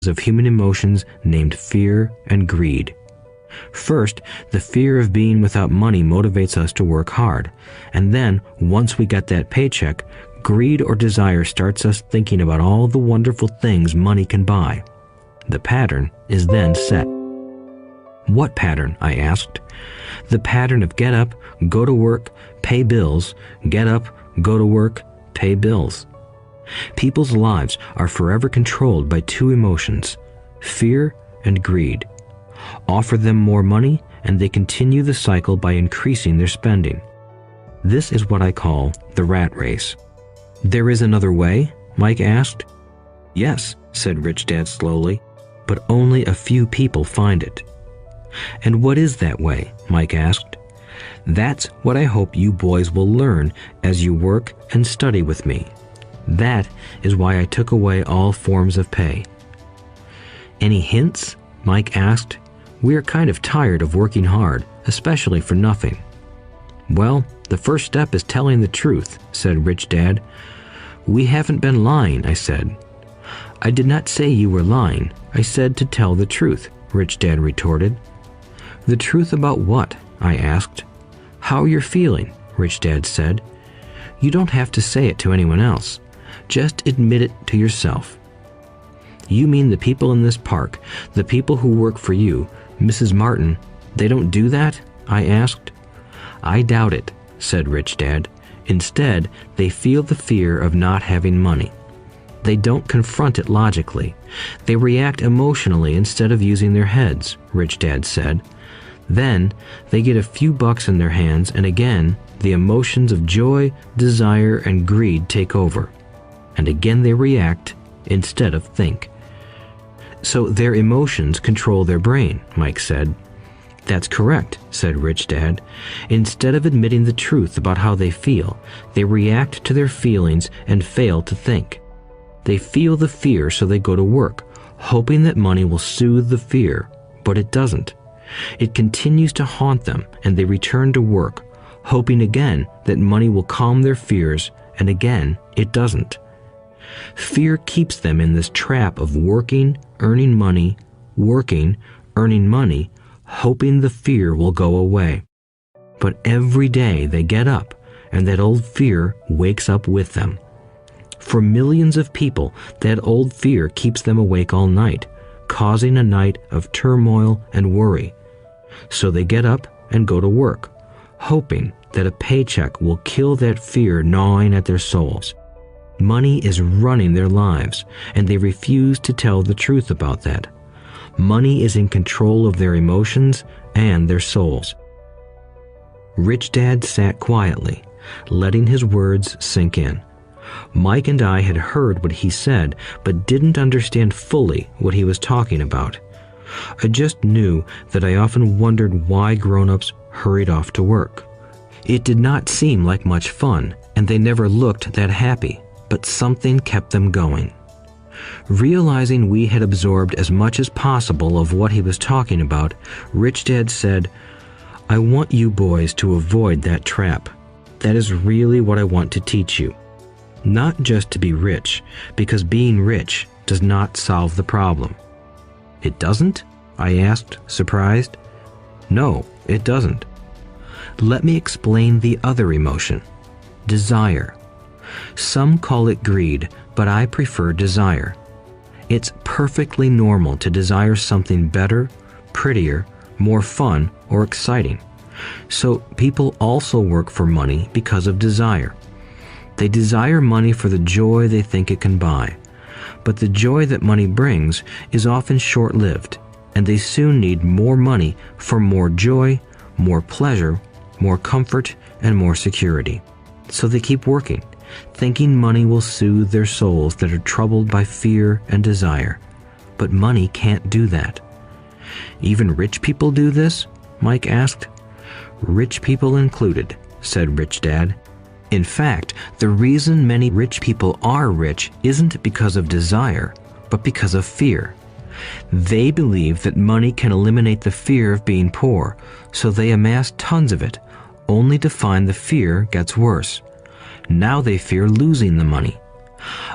of human emotions named fear and greed. First, the fear of being without money motivates us to work hard, and then, once we get that paycheck, greed or desire starts us thinking about all the wonderful things money can buy. The pattern is then set. What pattern? I asked. The pattern of get up, go to work, pay bills, get up, go to work, pay bills. People's lives are forever controlled by two emotions, fear and greed. Offer them more money, and they continue the cycle by increasing their spending. This is what I call the rat race. There is another way? Mike asked. Yes, said Rich Dad slowly, but only a few people find it. And what is that way? Mike asked. That's what I hope you boys will learn as you work and study with me. That is why I took away all forms of pay. Any hints? Mike asked. We are kind of tired of working hard, especially for nothing. Well, the first step is telling the truth, said Rich Dad. We haven't been lying, I said. I did not say you were lying. I said to tell the truth, Rich Dad retorted. The truth about what? I asked. How you're feeling, Rich Dad said. You don't have to say it to anyone else. Just admit it to yourself. You mean the people in this park, the people who work for you, Mrs. Martin, they don't do that? I asked. I doubt it, said Rich Dad. Instead, they feel the fear of not having money. They don't confront it logically. They react emotionally instead of using their heads, Rich Dad said. Then, they get a few bucks in their hands, and again, the emotions of joy, desire, and greed take over. And again they react instead of think. So their emotions control their brain, Mike said. That's correct, said Rich Dad. Instead of admitting the truth about how they feel, they react to their feelings and fail to think. They feel the fear, so they go to work, hoping that money will soothe the fear, but it doesn't. It continues to haunt them, and they return to work, hoping again that money will calm their fears, and again it doesn't. Fear keeps them in this trap of working, earning money, hoping the fear will go away. But every day they get up, and that old fear wakes up with them. For millions of people, that old fear keeps them awake all night, causing a night of turmoil and worry. So they get up and go to work, hoping that a paycheck will kill that fear gnawing at their souls. Money is running their lives, and they refuse to tell the truth about that. Money is in control of their emotions and their souls. Rich Dad sat quietly, letting his words sink in. Mike and I had heard what he said, but didn't understand fully what he was talking about. I just knew that I often wondered why grown-ups hurried off to work. It did not seem like much fun, and they never looked that happy, but something kept them going. Realizing we had absorbed as much as possible of what he was talking about, Rich Dad said, I want you boys to avoid that trap. That is really what I want to teach you. Not just to be rich, because being rich does not solve the problem. It doesn't? I asked, surprised. No, it doesn't. Let me explain the other emotion, desire. Some call it greed, but I prefer desire. It's perfectly normal to desire something better, prettier, more fun, or exciting. So people also work for money because of desire. They desire money for the joy they think it can buy. But the joy that money brings is often short-lived, and they soon need more money for more joy, more pleasure, more comfort, and more security. So they keep working, thinking money will soothe their souls that are troubled by fear and desire. But money can't do that. Even rich people do this? Mike asked. Rich people included, said Rich Dad. In fact, the reason many rich people are rich isn't because of desire, but because of fear. They believe that money can eliminate the fear of being poor, so they amass tons of it, only to find the fear gets worse. Now they fear losing the money.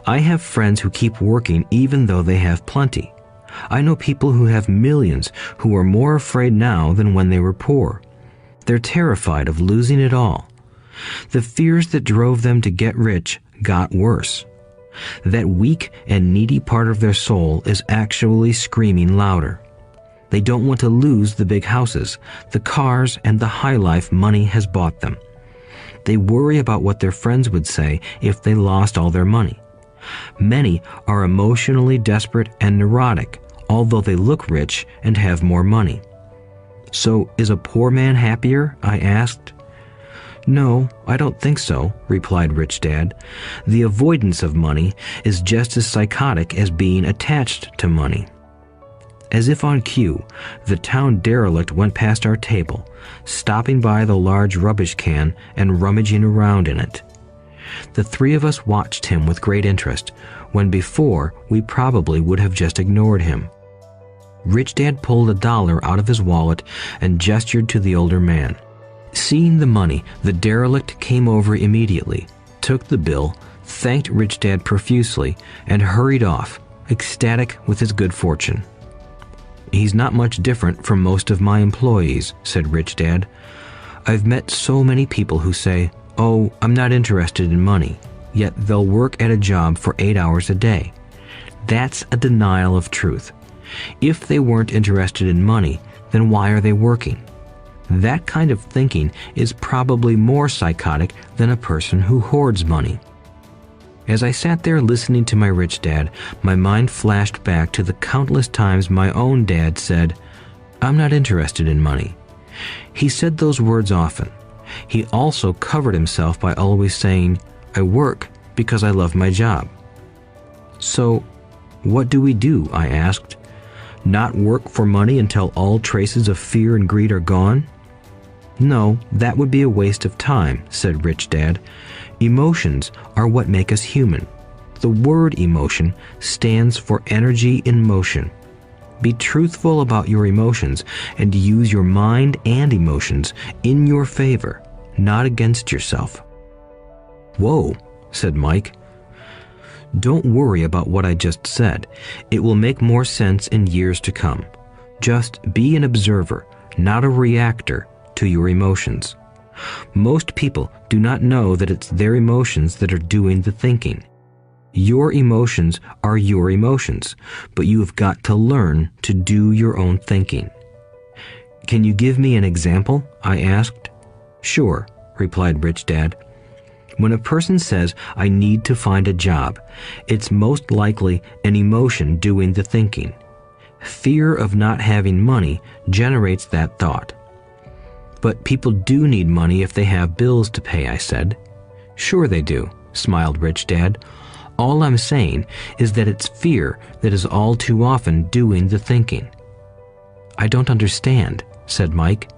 I have friends who keep working even though they have plenty. I know people who have millions who are more afraid now than when they were poor. They're terrified of losing it all. The fears that drove them to get rich got worse. That weak and needy part of their soul is actually screaming louder. They don't want to lose the big houses, the cars, and the high life money has bought them. They worry about what their friends would say if they lost all their money. Many are emotionally desperate and neurotic, although they look rich and have more money. So, is a poor man happier? I asked. No, I don't think so, replied Rich Dad. The avoidance of money is just as psychotic as being attached to money. As if on cue, the town derelict went past our table, stopping by the large rubbish can and rummaging around in it. The three of us watched him with great interest, when before we probably would have just ignored him. Rich Dad pulled $1 out of his wallet and gestured to the older man. Seeing the money, the derelict came over immediately, took the bill, thanked Rich Dad profusely, and hurried off, ecstatic with his good fortune. He's not much different from most of my employees, said Rich Dad. I've met so many people who say, oh, I'm not interested in money, yet they'll work at a job for 8 hours a day. That's a denial of truth. If they weren't interested in money, then why are they working? That kind of thinking is probably more psychotic than a person who hoards money. As I sat there listening to my rich dad, my mind flashed back to the countless times my own dad said, I'm not interested in money. He said those words often. He also covered himself by always saying, I work because I love my job. So, what do we do? I asked. Not work for money until all traces of fear and greed are gone? No, that would be a waste of time, said Rich Dad. Emotions are what make us human. The word emotion stands for energy in motion. Be truthful about your emotions and use your mind and emotions in your favor, not against yourself. Whoa, said Mike. Don't worry about what I just said. It will make more sense in years to come. Just be an observer, not a reactor to your emotions. Most people do not know that it's their emotions that are doing the thinking. Your emotions are your emotions, but you have got to learn to do your own thinking. Can you give me an example? I asked. Sure, replied Rich Dad. When a person says, I need to find a job, it's most likely an emotion doing the thinking. Fear of not having money generates that thought. But people do need money if they have bills to pay, I said. Sure they do, smiled Rich Dad. All I'm saying is that it's fear that is all too often doing the thinking. I don't understand, said Mike.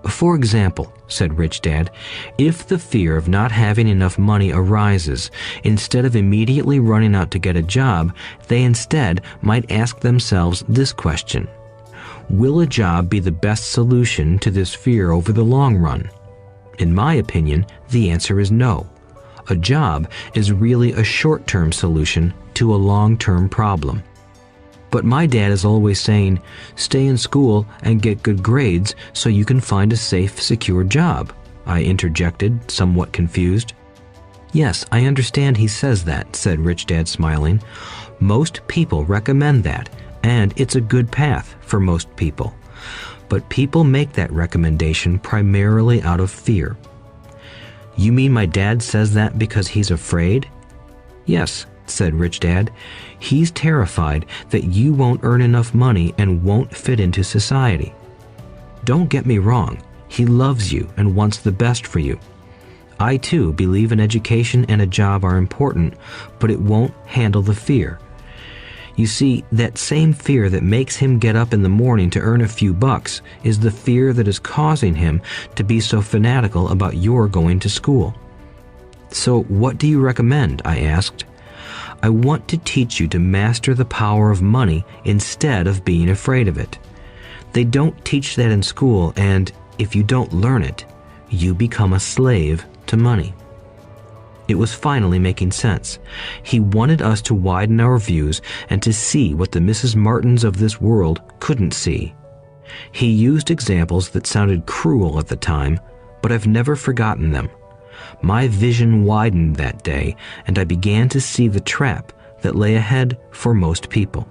For example, said Rich Dad, if the fear of not having enough money arises, instead of immediately running out to get a job, they instead might ask themselves this question. Will a job be the best solution to this fear over the long run? In my opinion, the answer is no. A job is really a short-term solution to a long-term problem. But my dad is always saying, stay in school and get good grades so you can find a safe, secure job, I interjected, somewhat confused. Yes, I understand he says that, said Rich Dad, smiling. Most people recommend that, and it's a good path for most people. But people make that recommendation primarily out of fear. You mean my dad says that because he's afraid? Yes, said Rich Dad. He's terrified that you won't earn enough money and won't fit into society. Don't get me wrong, he loves you and wants the best for you. I too believe an education and a job are important, but it won't handle the fear. You see, that same fear that makes him get up in the morning to earn a few bucks is the fear that is causing him to be so fanatical about your going to school. So what do you recommend? I asked. I want to teach you to master the power of money instead of being afraid of it. They don't teach that in school, and if you don't learn it, you become a slave to money. It was finally making sense. He wanted us to widen our views and to see what the Mrs. Martins of this world couldn't see. He used examples that sounded cruel at the time, but I've never forgotten them. My vision widened that day, and I began to see the trap that lay ahead for most people.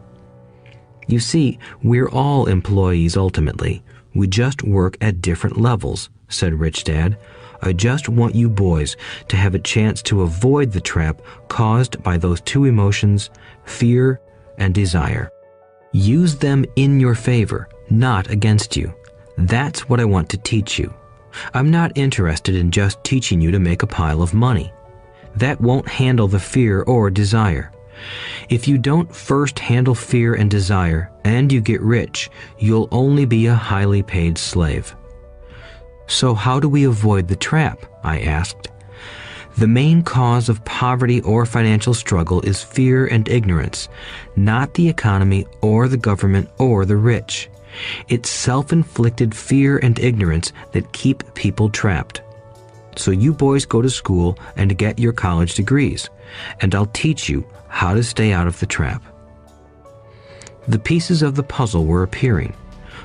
You see, we're all employees ultimately. We just work at different levels, said Rich Dad. I just want you boys to have a chance to avoid the trap caused by those two emotions, fear and desire. Use them in your favor, not against you. That's what I want to teach you. I'm not interested in just teaching you to make a pile of money. That won't handle the fear or desire. If you don't first handle fear and desire, and you get rich, you'll only be a highly paid slave. So how do we avoid the trap? I asked. The main cause of poverty or financial struggle is fear and ignorance, not the economy or the government or the rich. It's self-inflicted fear and ignorance that keep people trapped. So you boys go to school and get your college degrees, and I'll teach you how to stay out of the trap. The pieces of the puzzle were appearing.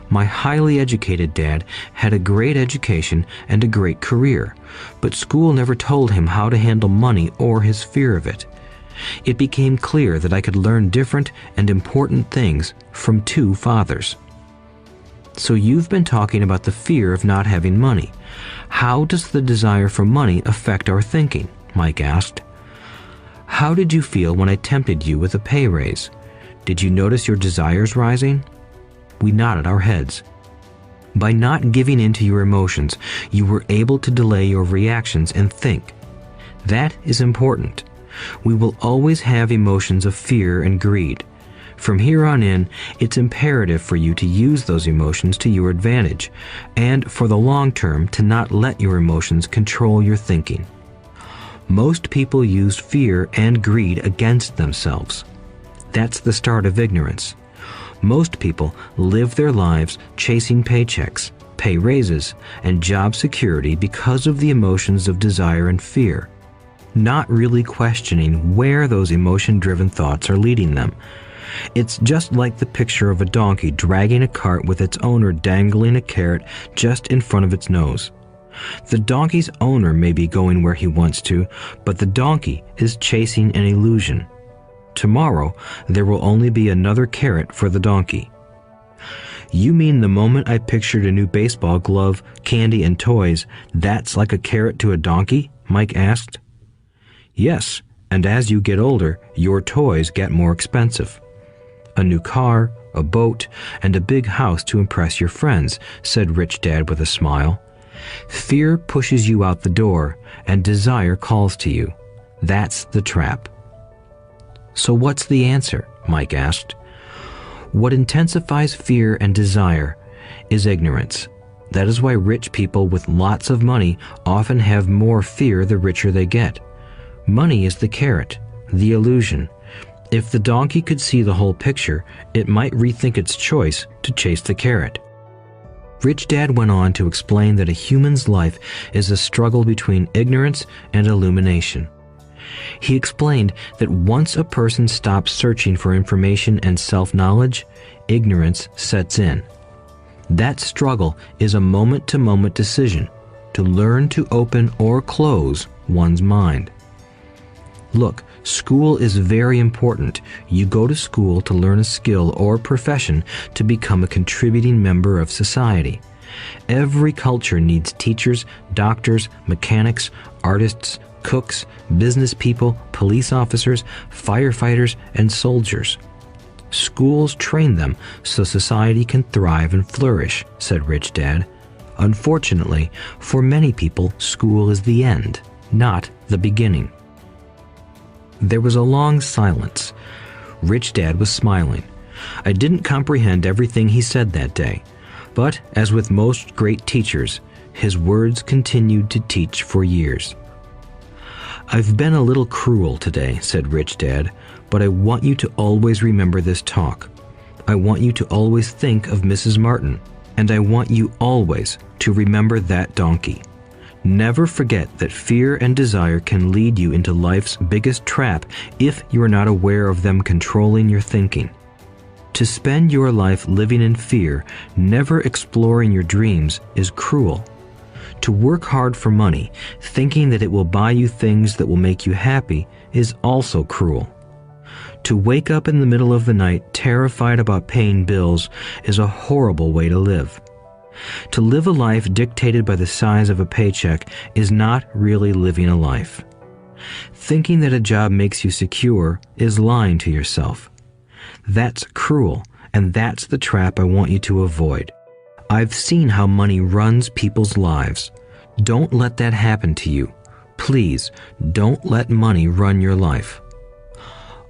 My highly educated dad had a great education and a great career, but school never told him how to handle money or his fear of it. It became clear that I could learn different and important things from two fathers. So you've been talking about the fear of not having money. How does the desire for money affect our thinking? Mike asked. How did you feel when I tempted you with a pay raise? Did you notice your desires rising? We nodded our heads. By not giving in to your emotions, you were able to delay your reactions and think. That is important. We will always have emotions of fear and greed. From here on in, it's imperative for you to use those emotions to your advantage, and for the long term to not let your emotions control your thinking. Most people use fear and greed against themselves. That's the start of ignorance. Most people live their lives chasing paychecks, pay raises, and job security because of the emotions of desire and fear, not really questioning where those emotion-driven thoughts are leading them. It's just like the picture of a donkey dragging a cart with its owner dangling a carrot just in front of its nose. The donkey's owner may be going where he wants to, but the donkey is chasing an illusion. Tomorrow, there will only be another carrot for the donkey. You mean the moment I pictured a new baseball glove, candy, and toys, that's like a carrot to a donkey? Mike asked. Yes, and as you get older, your toys get more expensive. A new car, a boat, and a big house to impress your friends, said Rich Dad with a smile. Fear pushes you out the door, and desire calls to you. That's the trap. So what's the answer? Mike asked. What intensifies fear and desire is ignorance. That is why rich people with lots of money often have more fear the richer they get. Money is the carrot, the illusion. If the donkey could see the whole picture, it might rethink its choice to chase the carrot. Rich Dad went on to explain that a human's life is a struggle between ignorance and illumination. He explained that once a person stops searching for information and self-knowledge, ignorance sets in. That struggle is a moment-to-moment decision to learn to open or close one's mind. Look, school is very important. You go to school to learn a skill or profession to become a contributing member of society. Every culture needs teachers, doctors, mechanics, artists, cooks, business people, police officers, firefighters, and soldiers. Schools train them so society can thrive and flourish, said Rich Dad. Unfortunately, for many people, school is the end, not the beginning. There was a long silence. Rich Dad was smiling. I didn't comprehend everything he said that day, but as with most great teachers, his words continued to teach for years. I've been a little cruel today, said Rich Dad, but I want you to always remember this talk. I want you to always think of Mrs. Martin, and I want you always to remember that donkey. Never forget that fear and desire can lead you into life's biggest trap if you are not aware of them controlling your thinking. To spend your life living in fear, never exploring your dreams, is cruel. To work hard for money, thinking that it will buy you things that will make you happy, is also cruel. To wake up in the middle of the night terrified about paying bills is a horrible way to live. To live a life dictated by the size of a paycheck is not really living a life. Thinking that a job makes you secure is lying to yourself. That's cruel, and that's the trap I want you to avoid. I've seen how money runs people's lives. Don't let that happen to you. Please, don't let money run your life.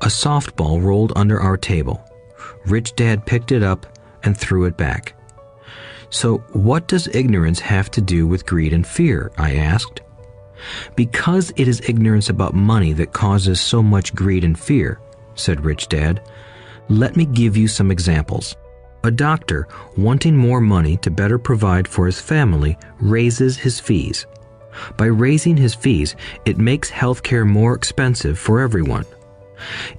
A softball rolled under our table. Rich Dad picked it up and threw it back. So what does ignorance have to do with greed and fear? I asked. Because it is ignorance about money that causes so much greed and fear, said Rich Dad. Let me give you some examples. A doctor, wanting more money to better provide for his family, raises his fees. By raising his fees, it makes healthcare more expensive for everyone.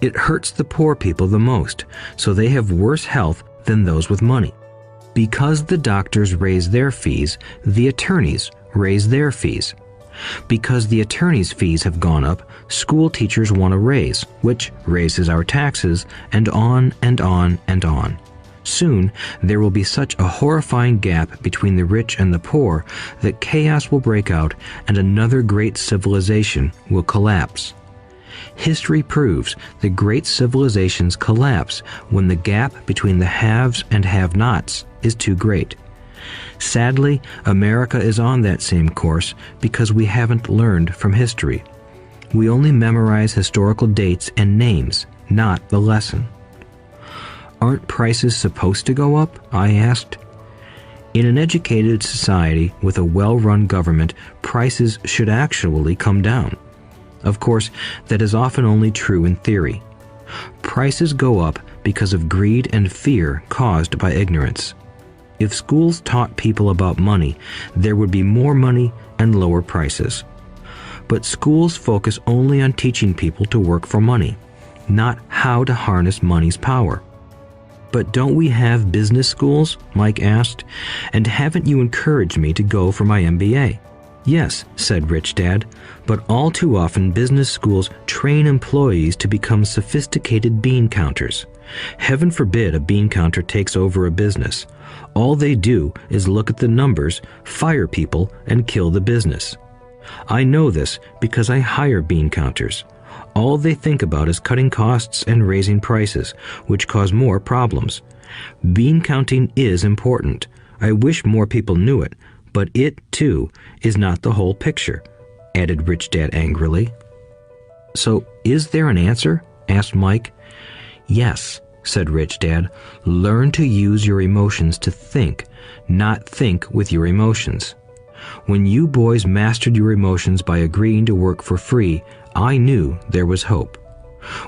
It hurts the poor people the most, so they have worse health than those with money. Because the doctors raise their fees, the attorneys raise their fees. Because the attorneys' fees have gone up, school teachers want a raise, which raises our taxes, and on and on and on. Soon, there will be such a horrifying gap between the rich and the poor that chaos will break out and another great civilization will collapse. History proves that great civilizations collapse when the gap between the haves and have-nots is too great. Sadly, America is on that same course because we haven't learned from history. We only memorize historical dates and names, not the lesson. Aren't prices supposed to go up? I asked. In an educated society with a well-run government, prices should actually come down. Of course, that is often only true in theory. Prices go up because of greed and fear caused by ignorance. If schools taught people about money, there would be more money and lower prices. But schools focus only on teaching people to work for money, not how to harness money's power. But don't we have business schools? Mike asked. And haven't you encouraged me to go for my MBA? Yes, said Rich Dad, but all too often business schools train employees to become sophisticated bean counters. Heaven forbid a bean counter takes over a business. All they do is look at the numbers, fire people, and kill the business. I know this because I hire bean counters. All they think about is cutting costs and raising prices, which cause more problems. Bean counting is important. I wish more people knew it, but it, too, is not the whole picture, added Rich Dad angrily. So, is there an answer? Asked Mike. Yes, said Rich Dad. Learn to use your emotions to think, not think with your emotions. When you boys mastered your emotions by agreeing to work for free, I knew there was hope.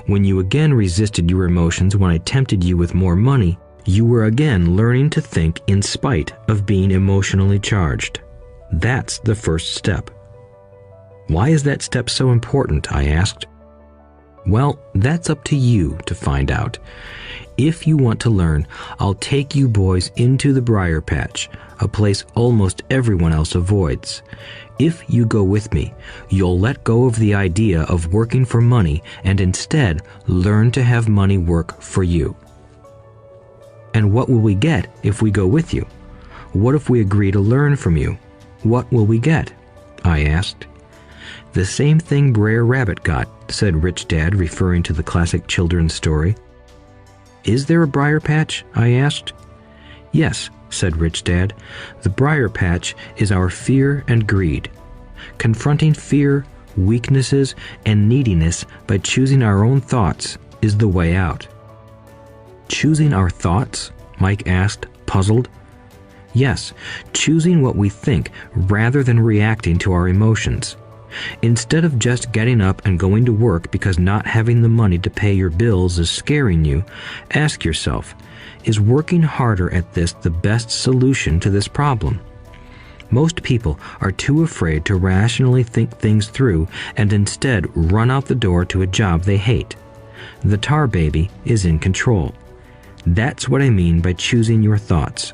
When you again resisted your emotions when I tempted you with more money, you were again learning to think in spite of being emotionally charged. That's the first step. Why is that step so important? I asked. Well, that's up to you to find out. If you want to learn, I'll take you boys into the briar patch, a place almost everyone else avoids. If you go with me, you'll let go of the idea of working for money and instead learn to have money work for you. And what will we get if we go with you? What if we agree to learn from you? What will we get? I asked. The same thing Brer Rabbit got, said Rich Dad, referring to the classic children's story. Is there a briar patch? I asked. Yes, said Rich Dad. The briar patch is our fear and greed. Confronting fear, weaknesses, and neediness by choosing our own thoughts is the way out. Choosing our thoughts? Mike asked, puzzled. Yes, choosing what we think rather than reacting to our emotions. Instead of just getting up and going to work because not having the money to pay your bills is scaring you, ask yourself, is working harder at this the best solution to this problem? Most people are too afraid to rationally think things through and instead run out the door to a job they hate. The tar baby is in control. That's what I mean by choosing your thoughts.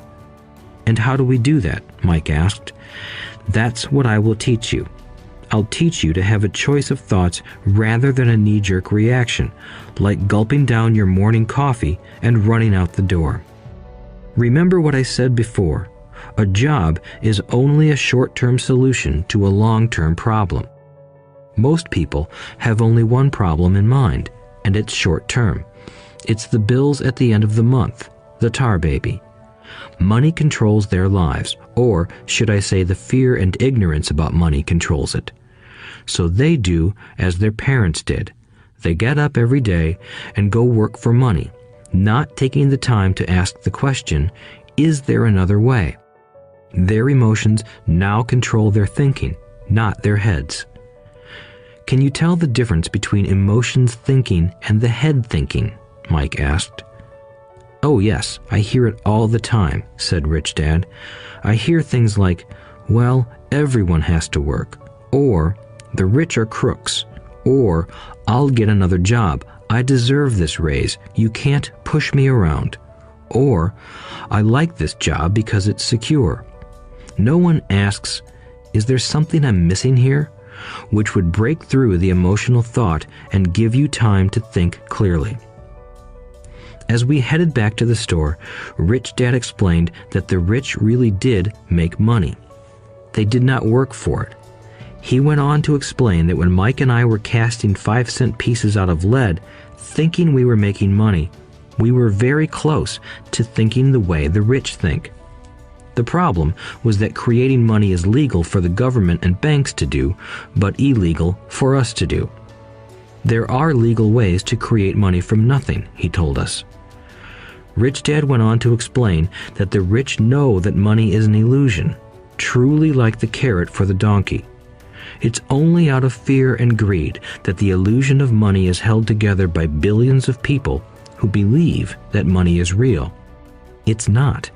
And how do we do that? Mike asked. That's what I will teach you. I'll teach you to have a choice of thoughts rather than a knee-jerk reaction, like gulping down your morning coffee and running out the door. Remember what I said before. A job is only a short-term solution to a long-term problem. Most people have only one problem in mind, and it's short-term. It's the bills at the end of the month, the tar baby. Money controls their lives, or should I say the fear and ignorance about money controls it. So they do as their parents did. They get up every day and go work for money, not taking the time to ask the question, is there another way? Their emotions now control their thinking, not their heads. Can you tell the difference between emotions thinking and the head thinking? Mike asked. Oh yes, I hear it all the time, said Rich Dad. I hear things like, well, everyone has to work, or the rich are crooks, or I'll get another job, I deserve this raise, you can't push me around, or I like this job because it's secure. No one asks, is there something I'm missing here? Which would break through the emotional thought and give you time to think clearly. As we headed back to the store, Rich Dad explained that the rich really did make money. They did not work for it. He went on to explain that when Mike and I were casting 5-cent pieces out of lead, thinking we were making money, we were very close to thinking the way the rich think. The problem was that creating money is legal for the government and banks to do, but illegal for us to do. There are legal ways to create money from nothing, he told us. Rich Dad went on to explain that the rich know that money is an illusion, truly like the carrot for the donkey. It's only out of fear and greed that the illusion of money is held together by billions of people who believe that money is real. It's not.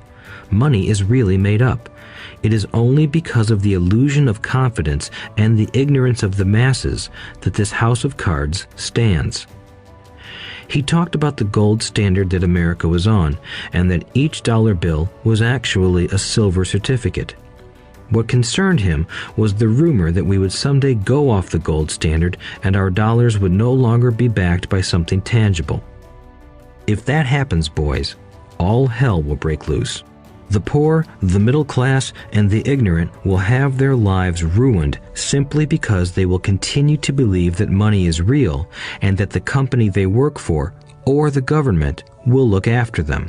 Money is really made up. It is only because of the illusion of confidence and the ignorance of the masses that this house of cards stands. He talked about the gold standard that America was on, and that each dollar bill was actually a silver certificate. What concerned him was the rumor that we would someday go off the gold standard and our dollars would no longer be backed by something tangible. If that happens, boys, all hell will break loose. The poor, the middle class, and the ignorant will have their lives ruined simply because they will continue to believe that money is real and that the company they work for or the government will look after them.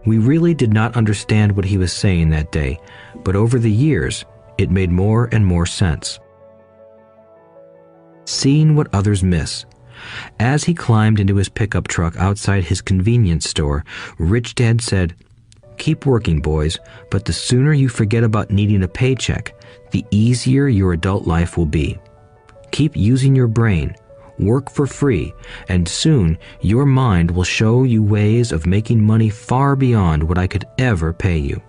We really did not understand what he was saying that day, but over the years, it made more and more sense. Seeing what others miss. As he climbed into his pickup truck outside his convenience store, Rich Dad said, "Keep working, boys, but the sooner you forget about needing a paycheck, the easier your adult life will be. Keep using your brain, work for free, and soon your mind will show you ways of making money far beyond what I could ever pay you.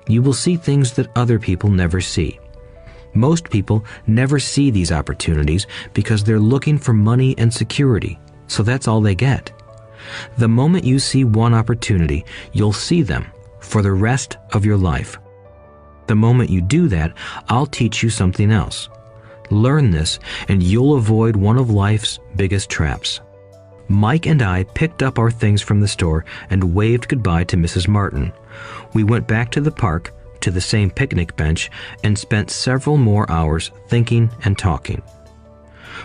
You will see things that other people never see. Most people never see these opportunities because they're looking for money and security, so that's all they get. The moment you see one opportunity, you'll see them for the rest of your life. The moment you do that, I'll teach you something else. Learn this, and you'll avoid one of life's biggest traps." Mike and I picked up our things from the store and waved goodbye to Mrs. Martin. We went back to the park, to the same picnic bench, and spent several more hours thinking and talking.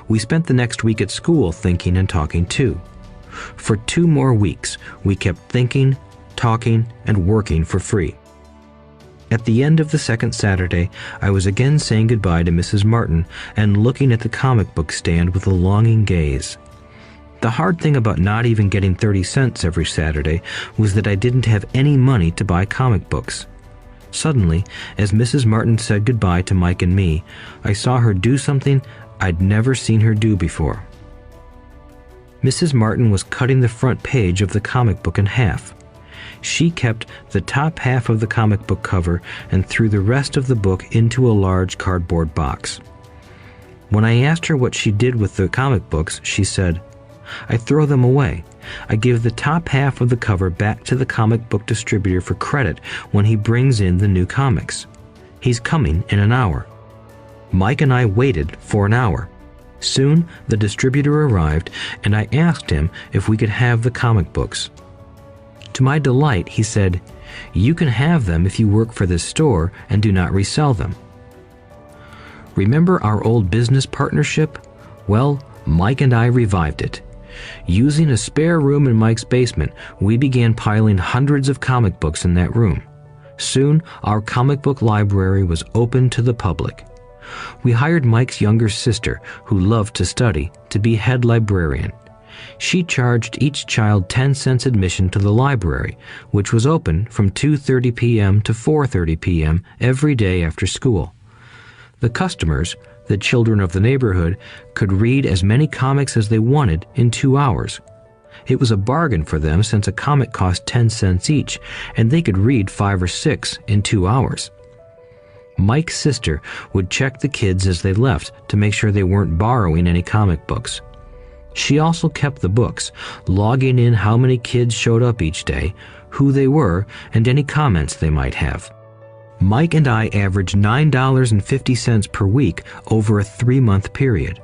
We spent the next week at school thinking and talking too. For 2 more weeks, we kept thinking, talking, and working for free. At the end of the second Saturday, I was again saying goodbye to Mrs. Martin and looking at the comic book stand with a longing gaze. The hard thing about not even getting 30 cents every Saturday was that I didn't have any money to buy comic books. Suddenly, as Mrs. Martin said goodbye to Mike and me, I saw her do something I'd never seen her do before. Mrs. Martin was cutting the front page of the comic book in half. She kept the top half of the comic book cover and threw the rest of the book into a large cardboard box. When I asked her what she did with the comic books, she said, "I throw them away. I give the top half of the cover back to the comic book distributor for credit when he brings in the new comics. He's coming in an hour." Mike and I waited for an hour. Soon, the distributor arrived, and I asked him if we could have the comic books. To my delight, he said, "You can have them if you work for this store and do not resell them." Remember our old business partnership? Well, Mike and I revived it. Using a spare room in Mike's basement, we began piling hundreds of comic books in that room. Soon, our comic book library was open to the public. We hired Mike's younger sister, who loved to study, to be head librarian. She charged each child 10 cents admission to the library, which was open from 2:30 p.m. to 4:30 p.m. every day after school. The customers, the children of the neighborhood, could read as many comics as they wanted in 2 hours. It was a bargain for them since a comic cost 10 cents each, and they could read 5 or 6 in 2 hours. Mike's sister would check the kids as they left to make sure they weren't borrowing any comic books. She also kept the books, logging in how many kids showed up each day, who they were, and any comments they might have. Mike and I averaged $9.50 per week over a 3-month period.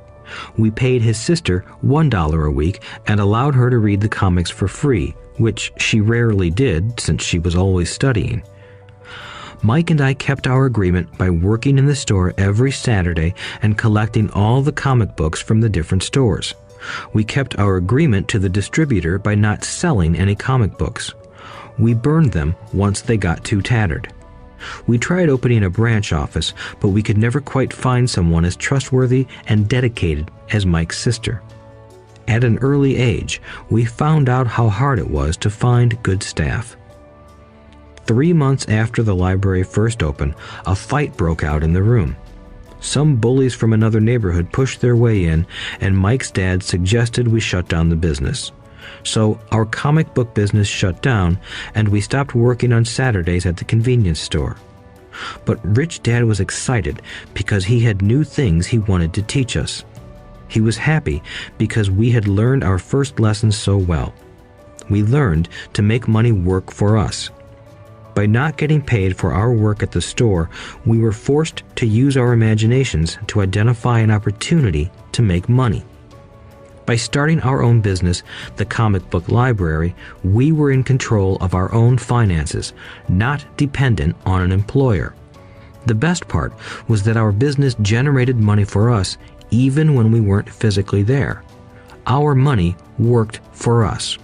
We paid his sister $1 a week and allowed her to read the comics for free, which she rarely did since she was always studying. Mike and I kept our agreement by working in the store every Saturday and collecting all the comic books from the different stores. We kept our agreement to the distributor by not selling any comic books. We burned them once they got too tattered. We tried opening a branch office, but we could never quite find someone as trustworthy and dedicated as Mike's sister. At an early age, we found out how hard it was to find good staff. 3 months after the library first opened, a fight broke out in the room. Some bullies from another neighborhood pushed their way in, and Mike's dad suggested we shut down the business. So our comic book business shut down, and we stopped working on Saturdays at the convenience store. But Rich Dad was excited because he had new things he wanted to teach us. He was happy because we had learned our first lessons so well. We learned to make money work for us. By not getting paid for our work at the store, we were forced to use our imaginations to identify an opportunity to make money. By starting our own business, the comic book library, we were in control of our own finances, not dependent on an employer. The best part was that our business generated money for us even when we weren't physically there. Our money worked for us.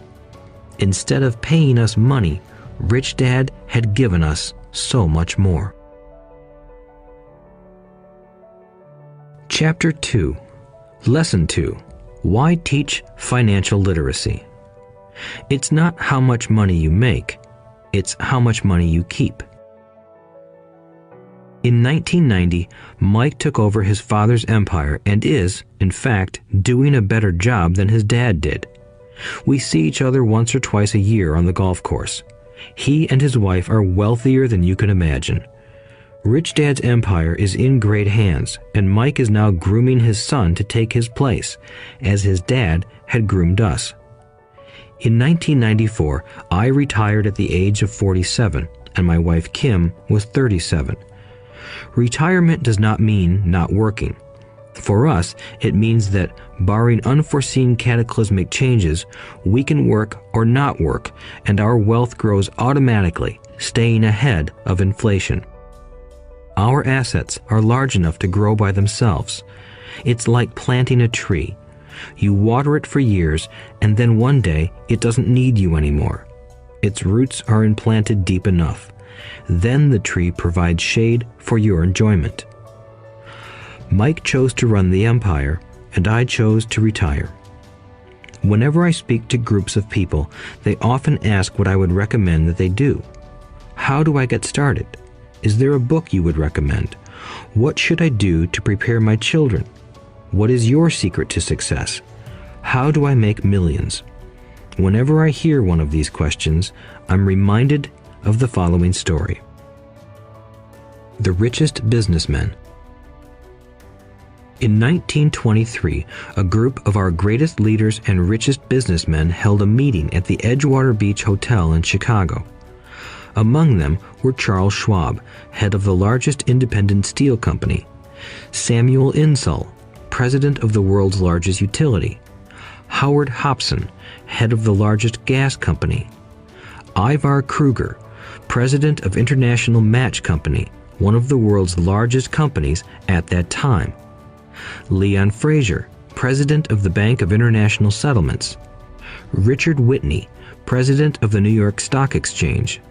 Instead of paying us money, Rich Dad had given us so much more. Chapter 2. Lesson 2. Why teach financial literacy? It's not how much money you make, it's how much money you keep. In 1990, Mike took over his father's empire and is, in fact, doing a better job than his dad did. We see each other once or twice a year on the golf course. He and his wife are wealthier than you can imagine. Rich Dad's empire is in great hands, and Mike is now grooming his son to take his place, as his dad had groomed us. In 1994, I retired at the age of 47, and my wife Kim was 37. Retirement does not mean not working. For us, it means that, barring unforeseen cataclysmic changes, we can work or not work, and our wealth grows automatically, staying ahead of inflation. Our assets are large enough to grow by themselves. It's like planting a tree. You water it for years, and then one day it doesn't need you anymore. Its roots are implanted deep enough. Then the tree provides shade for your enjoyment. Mike chose to run the empire, and I chose to retire. Whenever I speak to groups of people, they often ask what I would recommend that they do. How do I get started? Is there a book you would recommend? What should I do to prepare my children? What is your secret to success? How do I make millions? Whenever I hear one of these questions, I'm reminded of the following story. The richest businessmen. In 1923, a group of our greatest leaders and richest businessmen held a meeting at the Edgewater Beach Hotel in Chicago. Among them were Charles Schwab, head of the largest independent steel company; Samuel Insull, president of the world's largest utility; Howard Hobson, head of the largest gas company; Ivar Kruger, president of International Match Company, one of the world's largest companies at that time; Leon Fraser, president of the Bank of International Settlements; Richard Whitney, president of the New York Stock Exchange;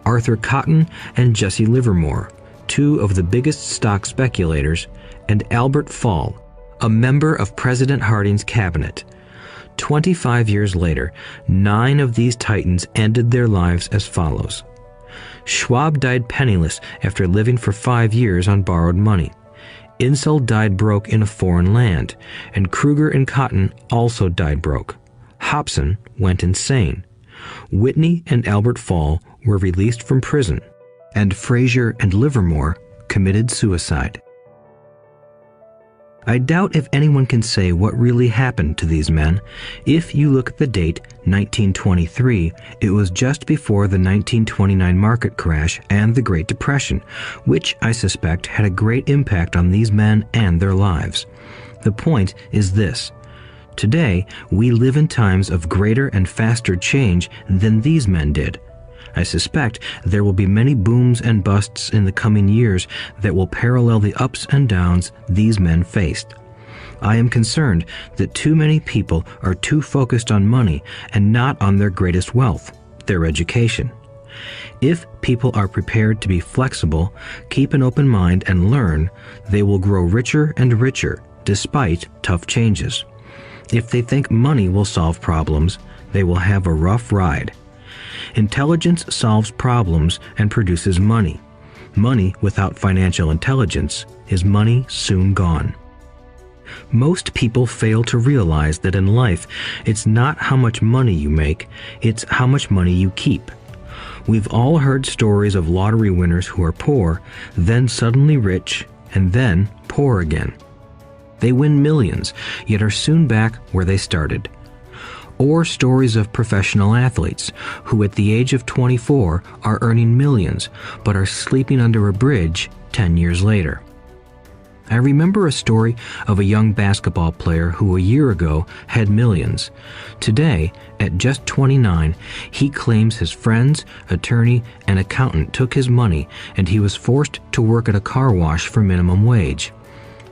Arthur Cotton and Jesse Livermore, two of the biggest stock speculators; and Albert Fall, a member of President Harding's cabinet. 25 years later, 9 of these titans ended their lives as follows. Schwab died penniless after living for 5 years on borrowed money. Insull died broke in a foreign land, and Kruger and Cotton also died broke. Hobson went insane. Whitney and Albert Fall were released from prison, and Fraser and Livermore committed suicide. I doubt if anyone can say what really happened to these men. If you look at the date, 1923, it was just before the 1929 market crash and the Great Depression, which I suspect had a great impact on these men and their lives. The point is this. Today, we live in times of greater and faster change than these men did. I suspect there will be many booms and busts in the coming years that will parallel the ups and downs these men faced. I am concerned that too many people are too focused on money and not on their greatest wealth, their education. If people are prepared to be flexible, keep an open mind, and learn, they will grow richer and richer despite tough changes. If they think money will solve problems, they will have a rough ride. Intelligence solves problems and produces money. Money without financial intelligence is money soon gone. Most people fail to realize that in life, it's not how much money you make, it's how much money you keep. We've all heard stories of lottery winners who are poor, then suddenly rich, and then poor again. They win millions, yet are soon back where they started. Or stories of professional athletes who at the age of 24 are earning millions but are sleeping under a bridge 10 years later. I remember a story of a young basketball player who a year ago had millions. Today, at just 29, he claims his friends, attorney, and accountant took his money and he was forced to work at a car wash for minimum wage.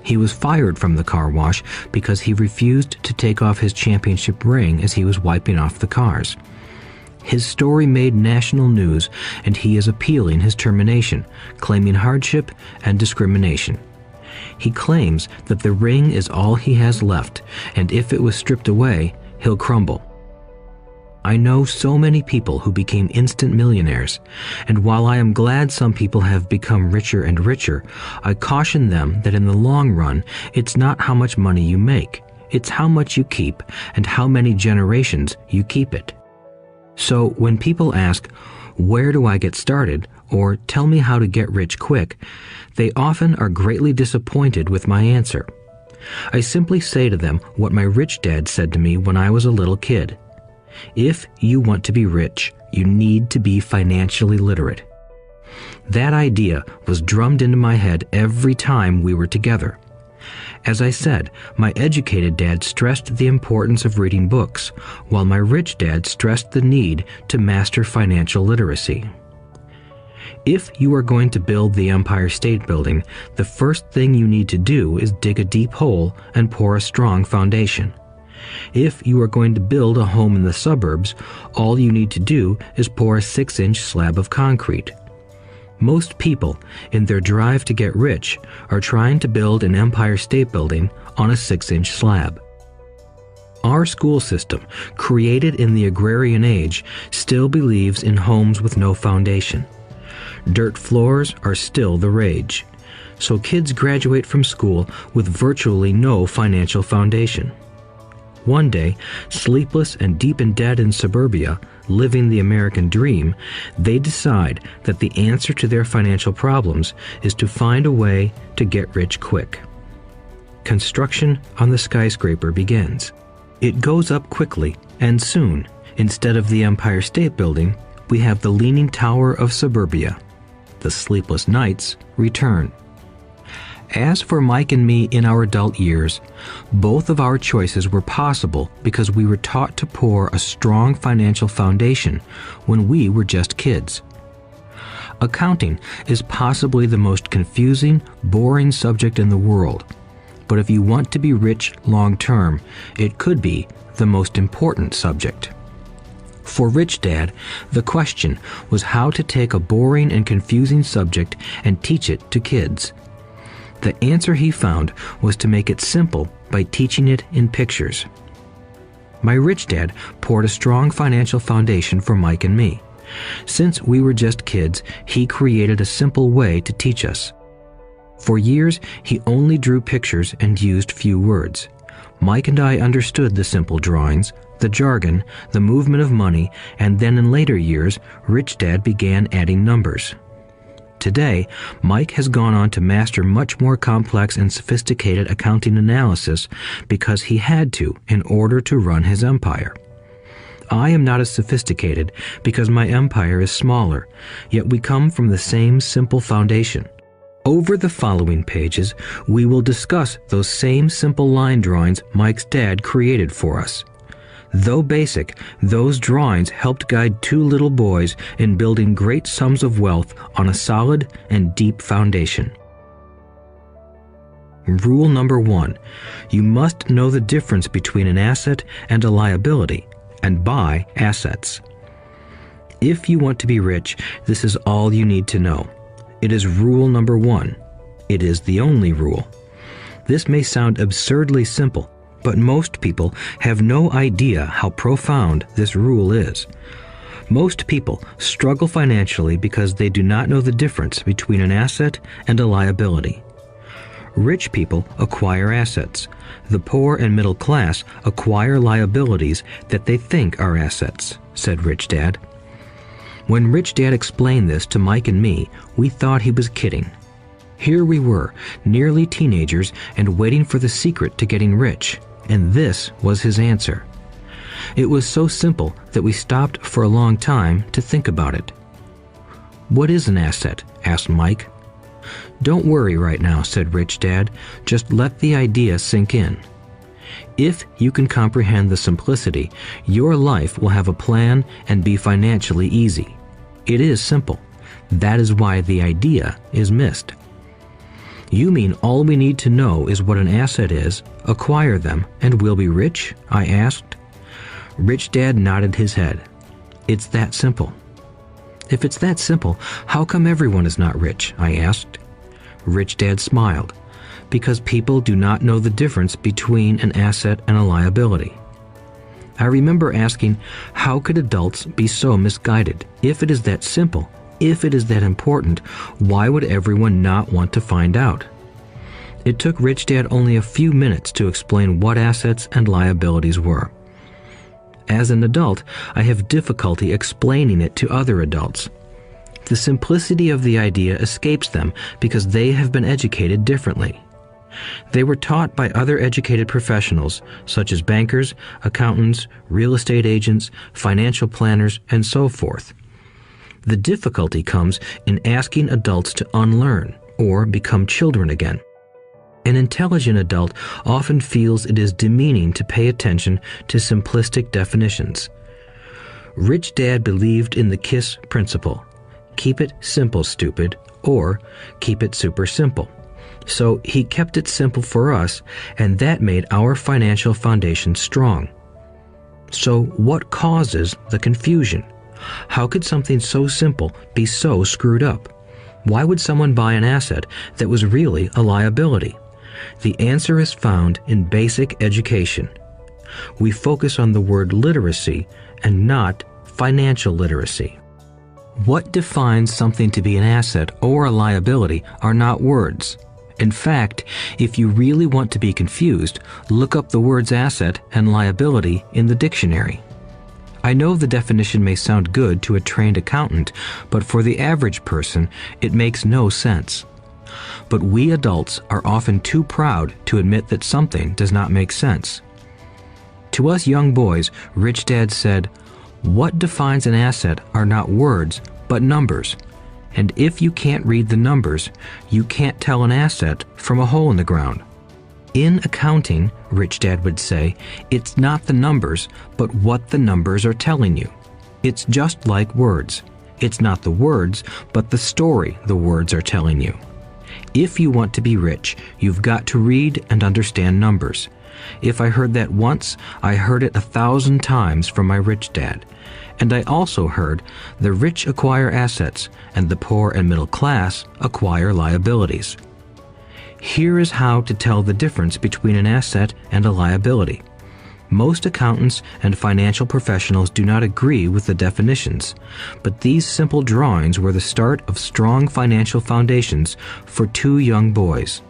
He was fired from the car wash because he refused to take off his championship ring as he was wiping off the cars. His story made national news, and he is appealing his termination, claiming hardship and discrimination. He claims that the ring is all he has left, and if it was stripped away, he'll crumble. I know so many people who became instant millionaires, and while I am glad some people have become richer and richer, I caution them that in the long run, it's not how much money you make, it's how much you keep and how many generations you keep it. So when people ask, "Where do I get started?" or "Tell me how to get rich quick," they often are greatly disappointed with my answer. I simply say to them what my rich dad said to me when I was a little kid. If you want to be rich, you need to be financially literate. That idea was drummed into my head every time we were together. As I said, my educated dad stressed the importance of reading books, while my rich dad stressed the need to master financial literacy. If you are going to build the Empire State Building, the first thing you need to do is dig a deep hole and pour a strong foundation. If you are going to build a home in the suburbs, all you need to do is pour a 6-inch slab of concrete. Most people, in their drive to get rich, are trying to build an Empire State Building on a 6-inch slab. Our school system, created in the agrarian age, still believes in homes with no foundation. Dirt floors are still the rage. So kids graduate from school with virtually no financial foundation. One day, sleepless and deep in debt in suburbia, living the American dream, they decide that the answer to their financial problems is to find a way to get rich quick. Construction on the skyscraper begins. It goes up quickly, and soon, instead of the Empire State Building, we have the Leaning Tower of suburbia. The sleepless nights return. As for Mike and me in our adult years, both of our choices were possible because we were taught to pour a strong financial foundation when we were just kids. Accounting is possibly the most confusing, boring subject in the world, but if you want to be rich long term, it could be the most important subject. For Rich Dad, the question was how to take a boring and confusing subject and teach it to kids. The answer he found was to make it simple by teaching it in pictures. My rich dad poured a strong financial foundation for Mike and me. Since we were just kids, he created a simple way to teach us. For years, he only drew pictures and used few words. Mike and I understood the simple drawings, the jargon, the movement of money, and then in later years, Rich Dad began adding numbers. Today, Mike has gone on to master much more complex and sophisticated accounting analysis because he had to in order to run his empire. I am not as sophisticated because my empire is smaller, yet we come from the same simple foundation. Over the following pages, we will discuss those same simple line drawings Mike's dad created for us. Though basic, those drawings helped guide two little boys in building great sums of wealth on a solid and deep foundation. Rule number 1. You must know the difference between an asset and a liability, and buy assets. If you want to be rich, this is all you need to know. It is rule number 1. It is the only rule. This may sound absurdly simple, but most people have no idea how profound this rule is. Most people struggle financially because they do not know the difference between an asset and a liability. Rich people acquire assets. The poor and middle class acquire liabilities that they think are assets, said Rich Dad. When Rich Dad explained this to Mike and me, we thought he was kidding. Here we were, nearly teenagers, and waiting for the secret to getting rich. And this was his answer. It was so simple that we stopped for a long time to think about it. "What is an asset?" asked Mike. "Don't worry right now," said Rich Dad. "Just let the idea sink in. If you can comprehend the simplicity, your life will have a plan and be financially easy. It is simple. That is why the idea is missed." "You mean all we need to know is what an asset is, acquire them, and we'll be rich?" I asked. Rich Dad nodded his head. "It's that simple." "If it's that simple, how come everyone is not rich?" I asked. Rich Dad smiled. "Because people do not know the difference between an asset and a liability." I remember asking, how could adults be so misguided? If it is that simple, if it is that important, why would everyone not want to find out? It took Rich Dad only a few minutes to explain what assets and liabilities were. As an adult, I have difficulty explaining it to other adults. The simplicity of the idea escapes them because they have been educated differently. They were taught by other educated professionals, such as bankers, accountants, real estate agents, financial planners, and so forth. The difficulty comes in asking adults to unlearn or become children again. An intelligent adult often feels it is demeaning to pay attention to simplistic definitions. Rich Dad believed in the KISS principle. Keep it simple, stupid, or keep it super simple. So he kept it simple for us, and that made our financial foundation strong. So what causes the confusion? How could something so simple be so screwed up? Why would someone buy an asset that was really a liability? The answer is found in basic education. We focus on the word literacy and not financial literacy. What defines something to be an asset or a liability are not words. In fact, if you really want to be confused, look up the words asset and liability in the dictionary. I know the definition may sound good to a trained accountant, but for the average person, it makes no sense. But we adults are often too proud to admit that something does not make sense. To us young boys, Rich Dad said, "What defines an asset are not words, but numbers. And if you can't read the numbers, you can't tell an asset from a hole in the ground." In accounting, Rich Dad would say, it's not the numbers, but what the numbers are telling you. It's just like words. It's not the words, but the story the words are telling you. If you want to be rich, you've got to read and understand numbers. If I heard that once, I heard it 1,000 times from my rich dad. And I also heard the rich acquire assets and the poor and middle class acquire liabilities. Here is how to tell the difference between an asset and a liability. Most accountants and financial professionals do not agree with the definitions, but these simple drawings were the start of strong financial foundations for two young boys.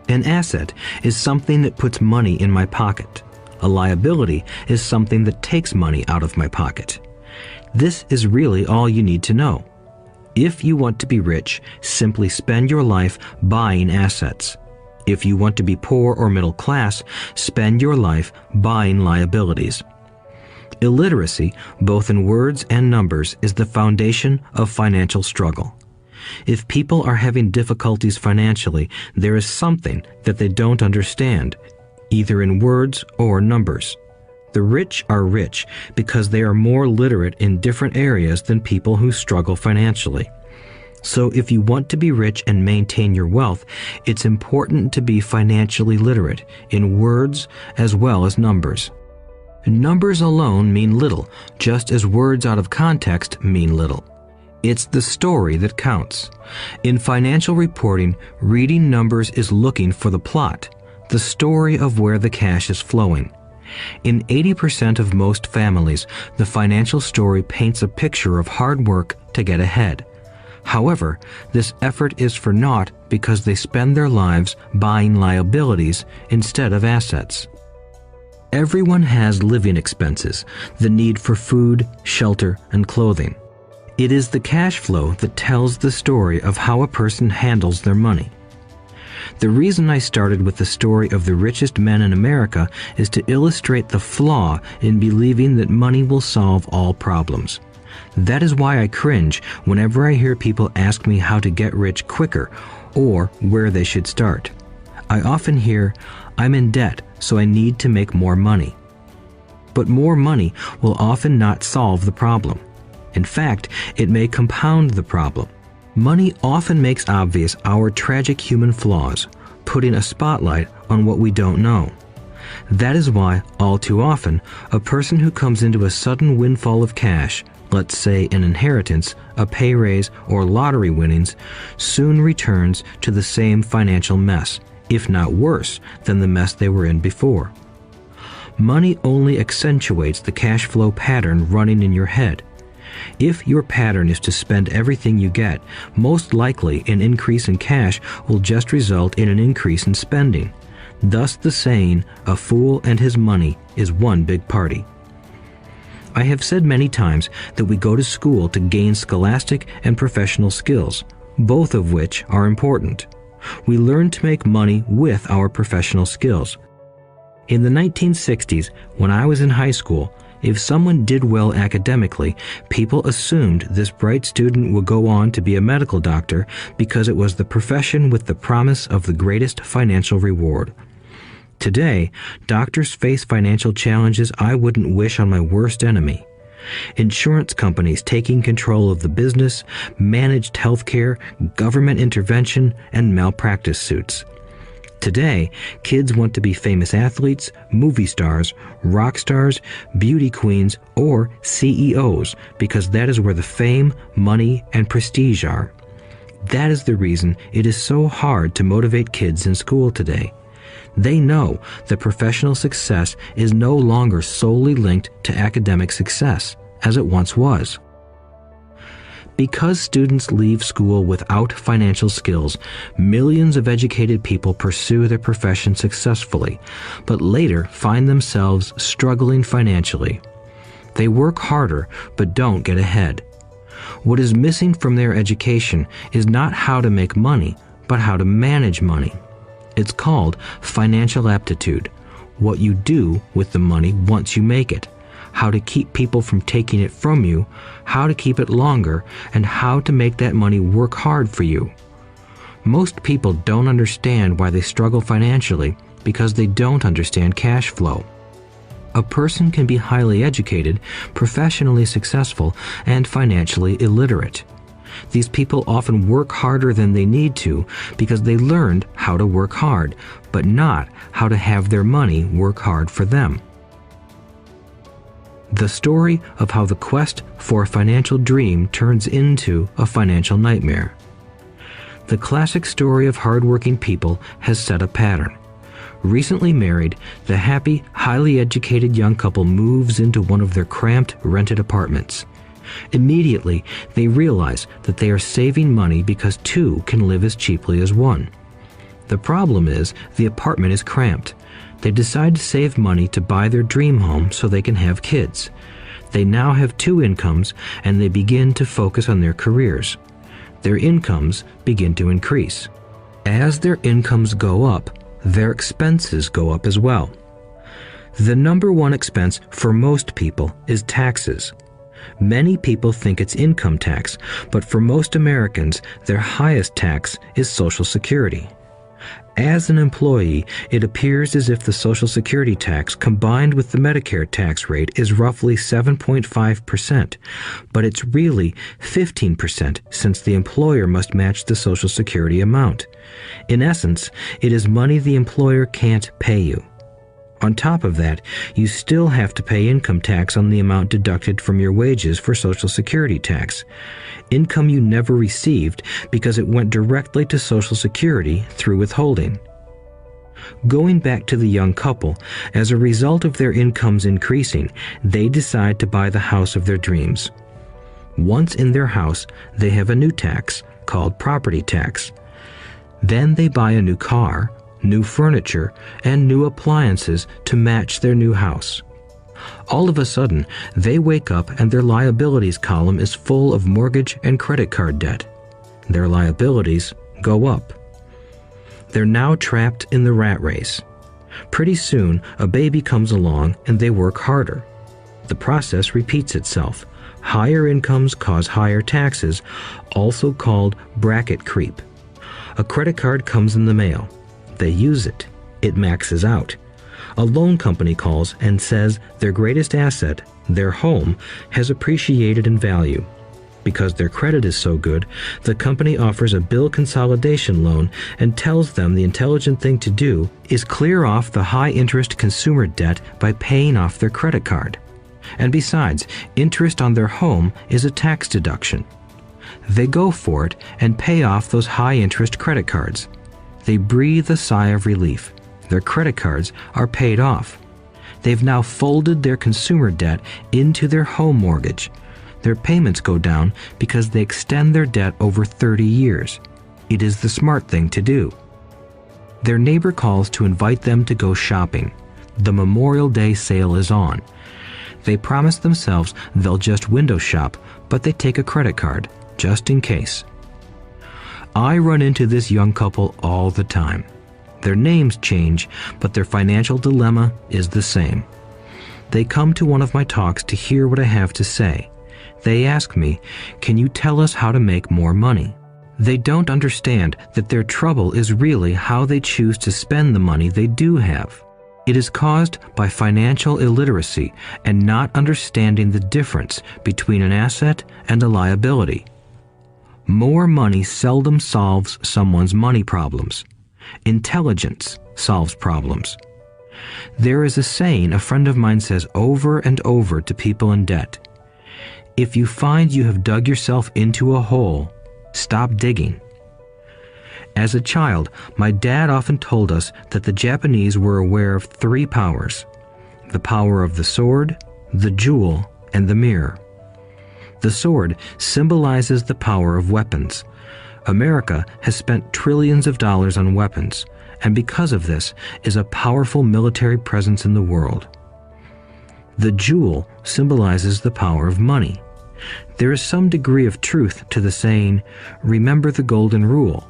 An asset is something that puts money in my pocket. A liability is something that takes money out of my pocket. This is really all you need to know. If you want to be rich, simply spend your life buying assets. If you want to be poor or middle class, spend your life buying liabilities. Illiteracy, both in words and numbers, is the foundation of financial struggle. If people are having difficulties financially, there is something that they don't understand, either in words or numbers. The rich are rich because they are more literate in different areas than people who struggle financially. So if you want to be rich and maintain your wealth, it's important to be financially literate in words as well as numbers. Numbers alone mean little, just as words out of context mean little. It's the story that counts. In financial reporting, reading numbers is looking for the plot, the story of where the cash is flowing. In 80% of most families, the financial story paints a picture of hard work to get ahead. However, this effort is for naught because they spend their lives buying liabilities instead of assets. Everyone has living expenses, the need for food, shelter, and clothing. It is the cash flow that tells the story of how a person handles their money. The reason I started with the story of the richest men in America is to illustrate the flaw in believing that money will solve all problems. That is why I cringe whenever I hear people ask me how to get rich quicker or where they should start. I often hear, "I'm in debt, so I need to make more money." But more money will often not solve the problem. In fact, it may compound the problem. Money often makes obvious our tragic human flaws, putting a spotlight on what we don't know. That is why, all too often, a person who comes into a sudden windfall of cash, let's say an inheritance, a pay raise, or lottery winnings, soon returns to the same financial mess, if not worse than the mess they were in before. Money only accentuates the cash flow pattern running in your head. If your pattern is to spend everything you get, most likely an increase in cash will just result in an increase in spending. Thus the saying, "A fool and his money is one big party." I have said many times that we go to school to gain scholastic and professional skills, both of which are important. We learn to make money with our professional skills. In the 1960s, when I was in high school, if someone did well academically, people assumed this bright student would go on to be a medical doctor because it was the profession with the promise of the greatest financial reward. Today, doctors face financial challenges I wouldn't wish on my worst enemy. Insurance companies taking control of the business, managed healthcare, government intervention, and malpractice suits. Today, kids want to be famous athletes, movie stars, rock stars, beauty queens, or CEOs because that is where the fame, money, and prestige are. That is the reason it is so hard to motivate kids in school today. They know that professional success is no longer solely linked to academic success, as it once was. Because students leave school without financial skills, millions of educated people pursue their profession successfully, but later find themselves struggling financially. They work harder, but don't get ahead. What is missing from their education is not how to make money, but how to manage money. It's called financial aptitude, what you do with the money once you make it, how to keep people from taking it from you, how to keep it longer, and how to make that money work hard for you. Most people don't understand why they struggle financially because they don't understand cash flow. A person can be highly educated, professionally successful, and financially illiterate. These people often work harder than they need to because they learned how to work hard, but not how to have their money work hard for them. The story of how the quest for a financial dream turns into a financial nightmare. The classic story of hardworking people has set a pattern. Recently married, the happy, highly educated young couple moves into one of their cramped, rented apartments. Immediately, they realize that they are saving money because two can live as cheaply as one. The problem is, the apartment is cramped. They decide to save money to buy their dream home so they can have kids. They now have two incomes, and they begin to focus on their careers. Their incomes begin to increase. As their incomes go up, their expenses go up as well. The number one expense for most people is taxes. Many people think it's income tax, but for most Americans, their highest tax is Social Security. As an employee, it appears as if the Social Security tax combined with the Medicare tax rate is roughly 7.5%, but it's really 15% since the employer must match the Social Security amount. In essence, it is money the employer can't pay you. On top of that, you still have to pay income tax on the amount deducted from your wages for Social Security tax. Income you never received because it went directly to Social Security through withholding. Going back to the young couple, as a result of their incomes increasing, they decide to buy the house of their dreams. Once in their house, they have a new tax called property tax. Then they buy a new car, new furniture, and new appliances to match their new house. All of a sudden, they wake up and their liabilities column is full of mortgage and credit card debt. Their liabilities go up. They're now trapped in the rat race. Pretty soon, a baby comes along and they work harder. The process repeats itself. Higher incomes cause higher taxes, also called bracket creep. A credit card comes in the mail. They use it. It maxes out. A loan company calls and says their greatest asset, their home, has appreciated in value. Because their credit is so good, the company offers a bill consolidation loan and tells them the intelligent thing to do is clear off the high-interest consumer debt by paying off their credit card. And besides, interest on their home is a tax deduction. They go for it and pay off those high-interest credit cards. They breathe a sigh of relief. Their credit cards are paid off. They've now folded their consumer debt into their home mortgage. Their payments go down because they extend their debt over 30 years. It is the smart thing to do. Their neighbor calls to invite them to go shopping. The Memorial Day sale is on. They promise themselves they'll just window shop, but they take a credit card, just in case. I run into this young couple all the time. Their names change, but their financial dilemma is the same. They come to one of my talks to hear what I have to say. They ask me, "Can you tell us how to make more money?" They don't understand that their trouble is really how they choose to spend the money they do have. It is caused by financial illiteracy and not understanding the difference between an asset and a liability. More money seldom solves someone's money problems. Intelligence solves problems. There is a saying a friend of mine says over and over to people in debt. If you find you have dug yourself into a hole, stop digging. As a child, my dad often told us that the Japanese were aware of 3 powers: the power of the sword, the jewel, and the mirror. The sword symbolizes the power of weapons. America has spent trillions of dollars on weapons, and because of this is a powerful military presence in the world. The jewel symbolizes the power of money. There is some degree of truth to the saying, "Remember the golden rule.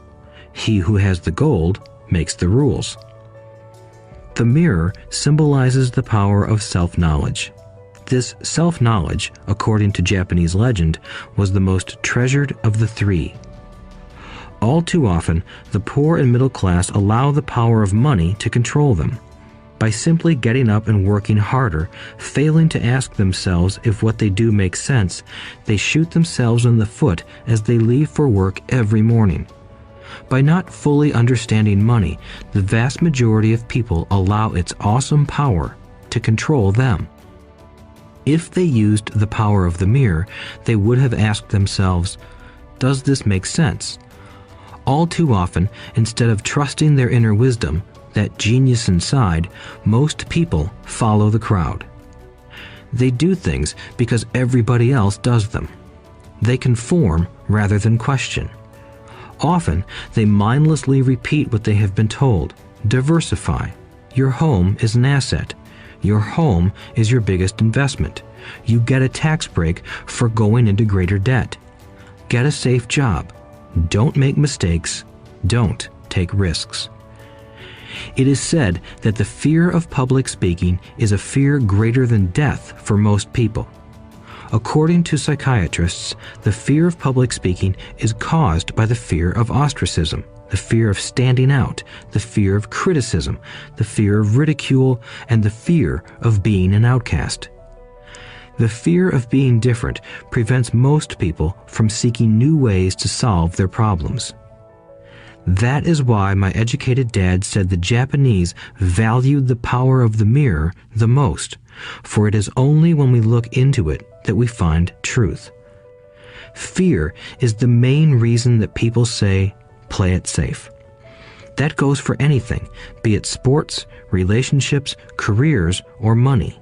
He who has the gold makes the rules." The mirror symbolizes the power of self-knowledge. This self-knowledge, according to Japanese legend, was the most treasured of the three. All too often, the poor and middle class allow the power of money to control them. By simply getting up and working harder, failing to ask themselves if what they do makes sense, they shoot themselves in the foot as they leave for work every morning. By not fully understanding money, the vast majority of people allow its awesome power to control them. If they used the power of the mirror, they would have asked themselves, "Does this make sense?" All too often, instead of trusting their inner wisdom, that genius inside, most people follow the crowd. They do things because everybody else does them. They conform rather than question. Often, they mindlessly repeat what they have been told. Diversify. Your home is an asset. Your home is your biggest investment. You get a tax break for going into greater debt. Get a safe job. Don't make mistakes. Don't take risks. It is said that the fear of public speaking is a fear greater than death for most people. According to psychiatrists, the fear of public speaking is caused by the fear of ostracism, the fear of standing out, the fear of criticism, the fear of ridicule, and the fear of being an outcast. The fear of being different prevents most people from seeking new ways to solve their problems. That is why my educated dad said the Japanese valued the power of the mirror the most, for it is only when we look into it that we find truth. Fear is the main reason that people say, "Play it safe." That goes for anything, be it sports, relationships, careers, or money.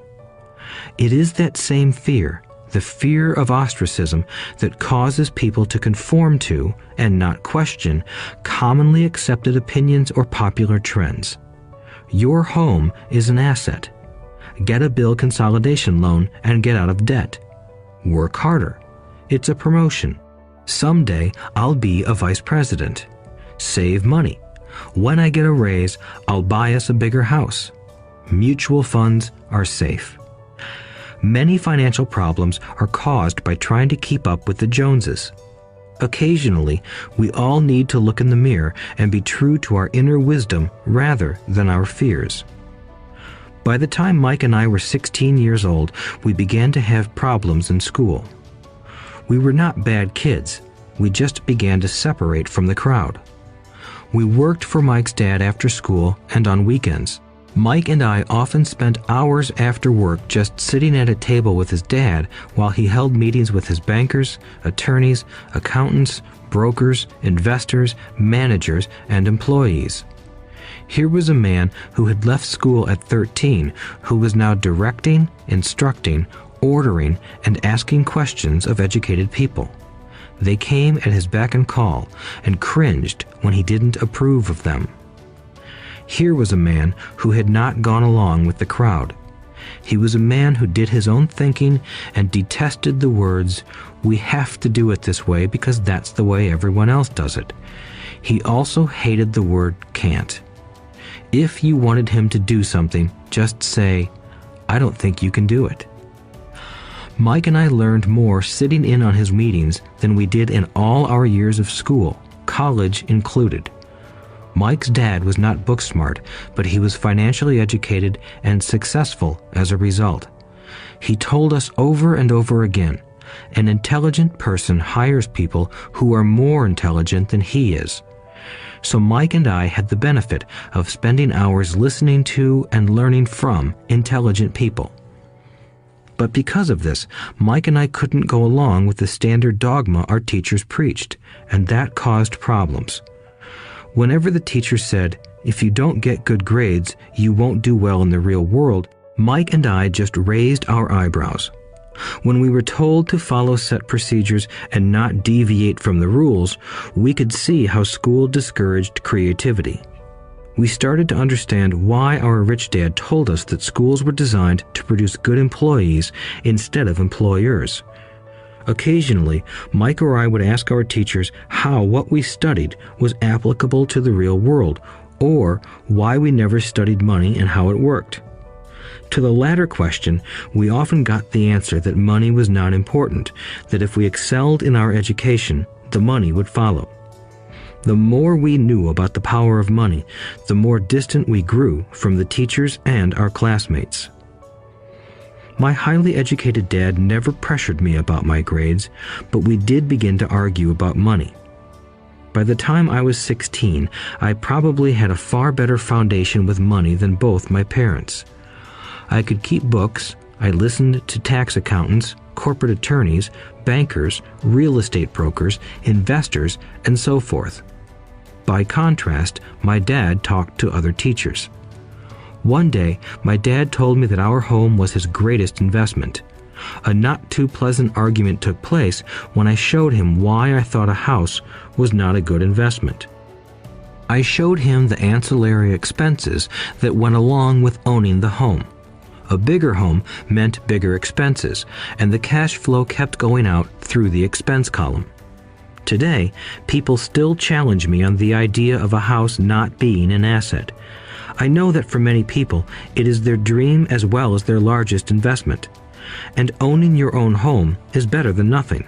It is that same fear, the fear of ostracism, that causes people to conform to, and not question, commonly accepted opinions or popular trends. Your home is an asset. Get a bill consolidation loan and get out of debt. Work harder. It's a promotion. Someday I'll be a vice president. Save money. When I get a raise, I'll buy us a bigger house. Mutual funds are safe. Many financial problems are caused by trying to keep up with the Joneses. Occasionally, we all need to look in the mirror and be true to our inner wisdom rather than our fears. By the time Mike and I were 16 years old, we began to have problems in school. We were not bad kids. We just began to separate from the crowd. We worked for Mike's dad after school and on weekends. Mike and I often spent hours after work just sitting at a table with his dad while he held meetings with his bankers, attorneys, accountants, brokers, investors, managers, and employees. Here was a man who had left school at 13, who was now directing, instructing, ordering, and asking questions of educated people. They came at his beck and call and cringed when he didn't approve of them. Here was a man who had not gone along with the crowd. He was a man who did his own thinking and detested the words, "We have to do it this way because that's the way everyone else does it." He also hated the word "can't." If you wanted him to do something, just say, "I don't think you can do it." Mike and I learned more sitting in on his meetings than we did in all our years of school, college included. Mike's dad was not book smart, but he was financially educated and successful as a result. He told us over and over again, an intelligent person hires people who are more intelligent than he is. So Mike and I had the benefit of spending hours listening to and learning from intelligent people. But because of this, Mike and I couldn't go along with the standard dogma our teachers preached, and that caused problems. Whenever the teacher said, "If you don't get good grades, you won't do well in the real world," Mike and I just raised our eyebrows. When we were told to follow set procedures and not deviate from the rules, we could see how school discouraged creativity. We started to understand why our rich dad told us that schools were designed to produce good employees instead of employers. Occasionally, Mike or I would ask our teachers how what we studied was applicable to the real world, or why we never studied money and how it worked. To the latter question, we often got the answer that money was not important, that if we excelled in our education, the money would follow. The more we knew about the power of money, the more distant we grew from the teachers and our classmates. My highly educated dad never pressured me about my grades, but we did begin to argue about money. By the time I was 16, I probably had a far better foundation with money than both my parents. I could keep books, I listened to tax accountants, corporate attorneys, bankers, real estate brokers, investors, and so forth. By contrast, my dad talked to other teachers. One day, my dad told me that our home was his greatest investment. A not too pleasant argument took place when I showed him why I thought a house was not a good investment. I showed him the ancillary expenses that went along with owning the home. A bigger home meant bigger expenses, and the cash flow kept going out through the expense column. Today, people still challenge me on the idea of a house not being an asset. I know that for many people, it is their dream as well as their largest investment. And owning your own home is better than nothing.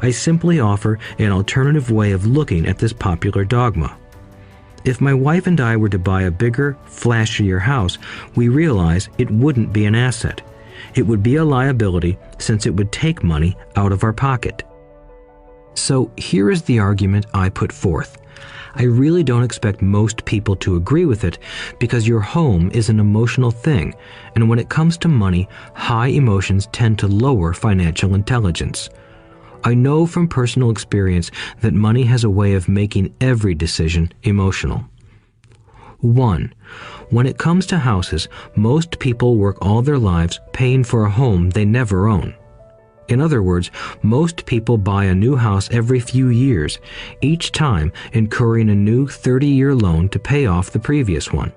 I simply offer an alternative way of looking at this popular dogma. If my wife and I were to buy a bigger, flashier house, we realize it wouldn't be an asset. It would be a liability since it would take money out of our pocket. So here is the argument I put forth. I really don't expect most people to agree with it because your home is an emotional thing, and when it comes to money, high emotions tend to lower financial intelligence. I know from personal experience that money has a way of making every decision emotional. 1. When it comes to houses, most people work all their lives paying for a home they never own. In other words, most people buy a new house every few years, each time incurring a new 30-year loan to pay off the previous one.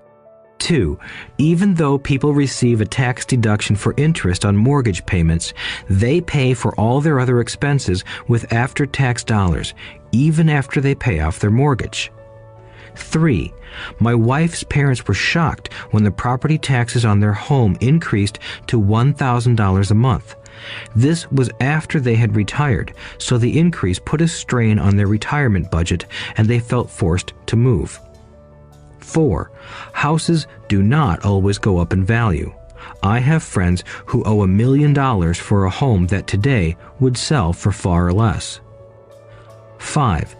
2. Even though people receive a tax deduction for interest on mortgage payments, they pay for all their other expenses with after-tax dollars, even after they pay off their mortgage. 3. My wife's parents were shocked when the property taxes on their home increased to $1,000 a month. This was after they had retired, so the increase put a strain on their retirement budget and they felt forced to move. 4. Houses do not always go up in value. I have friends who owe $1 million for a home that today would sell for far less. 5.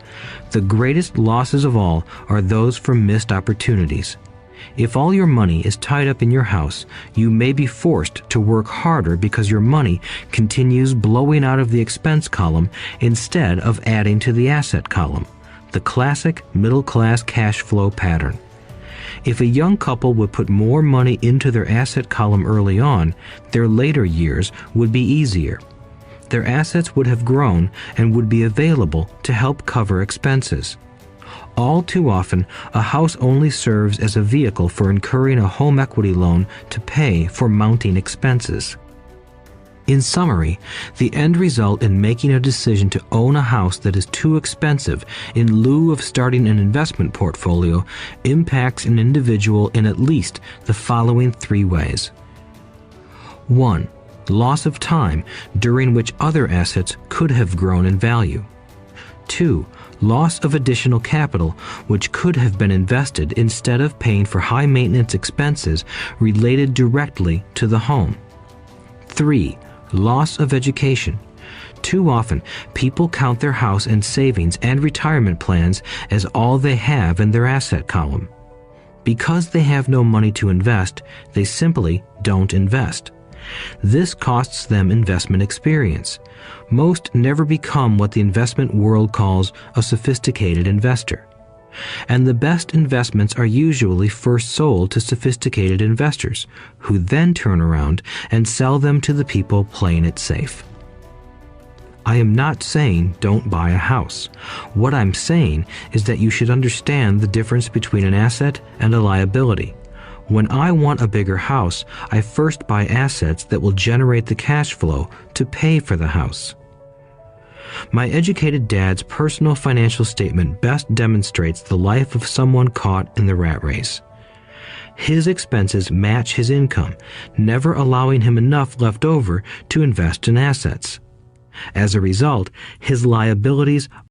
The greatest losses of all are those from missed opportunities. If all your money is tied up in your house, you may be forced to work harder because your money continues blowing out of the expense column instead of adding to the asset column, the classic middle-class cash flow pattern. If a young couple would put more money into their asset column early on, their later years would be easier. Their assets would have grown and would be available to help cover expenses. All too often, a house only serves as a vehicle for incurring a home equity loan to pay for mounting expenses. In summary, the end result in making a decision to own a house that is too expensive in lieu of starting an investment portfolio impacts an individual in at least the following 3 ways. 1. Loss of time during which other assets could have grown in value. 2. Loss of additional capital which could have been invested instead of paying for high-maintenance expenses related directly to the home. 3. Loss of education. Too often, people count their house and savings and retirement plans as all they have in their asset column. Because they have no money to invest, they simply don't invest. This costs them investment experience. Most never become what the investment world calls a sophisticated investor. And the best investments are usually first sold to sophisticated investors, who then turn around and sell them to the people playing it safe. I am not saying don't buy a house. What I'm saying is that you should understand the difference between an asset and a liability. When I want a bigger house, I first buy assets that will generate the cash flow to pay for the house. My educated dad's personal financial statement best demonstrates the life of someone caught in the rat race. His expenses match his income, never allowing him enough left over to invest in assets. As a result, his liabilities